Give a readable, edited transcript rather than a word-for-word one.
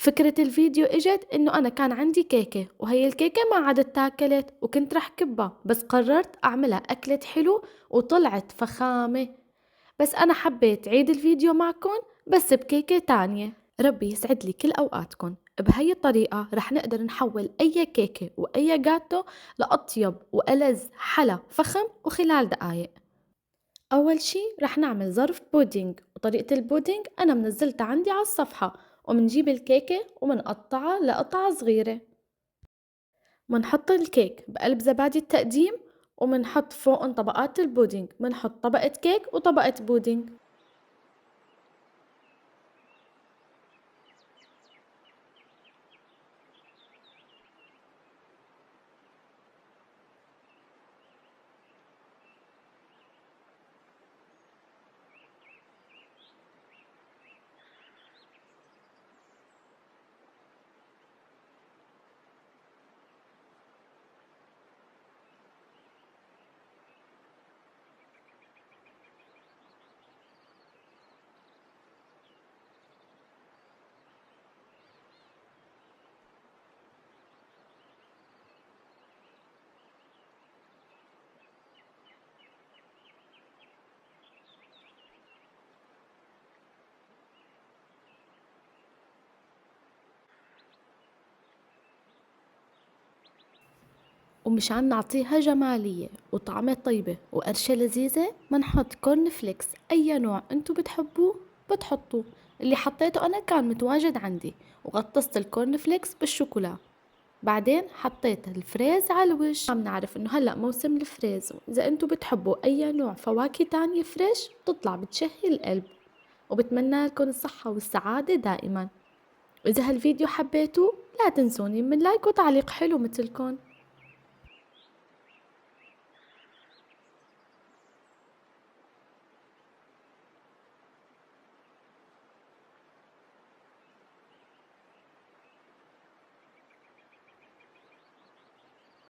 فكرة الفيديو اجت انه انا كان عندي كيكة وهي الكيكة ما عادت تاكلت وكنت رح كبها، بس قررت اعملها اكلت حلو وطلعت فخامة. بس انا حبيت عيد الفيديو معكم بس بكيكة تانية. ربي يسعد لي كل اوقاتكم. بهي الطريقة رح نقدر نحول اي كيكة واي جاتو لأطيب وألذ حلا فخم وخلال دقايق. أول شي رح نعمل ظرف بودينج، وطريقة البودينج أنا منزلتها عندي على الصفحة. ومنجيب الكيكة ومنقطعها لقطع صغيرة. منحط الكيك بقلب زبادي التقديم، ومنحط فوقن طبقات البودينج، منحط طبقة كيك وطبقة بودينج. ومشان نعطيها جمالية وطعمة طيبة وقرشة لذيذة منحط كورن فليكس أي نوع انتو بتحبوه بتحطوه. اللي حطيته أنا كان متواجد عندي، وغطست الكورن فليكس بالشوكولا. بعدين حطيت الفريز على الوش. عم نعرف انه هلأ موسم الفريز، واذا انتو بتحبوا اي نوع فواكه تانية فريش بتطلع بتشهي القلب. وبتمنى لكم الصحة والسعادة دائما. واذا هالفيديو حبيتوه لا تنسوني من لايك وتعليق حلو مثلكن.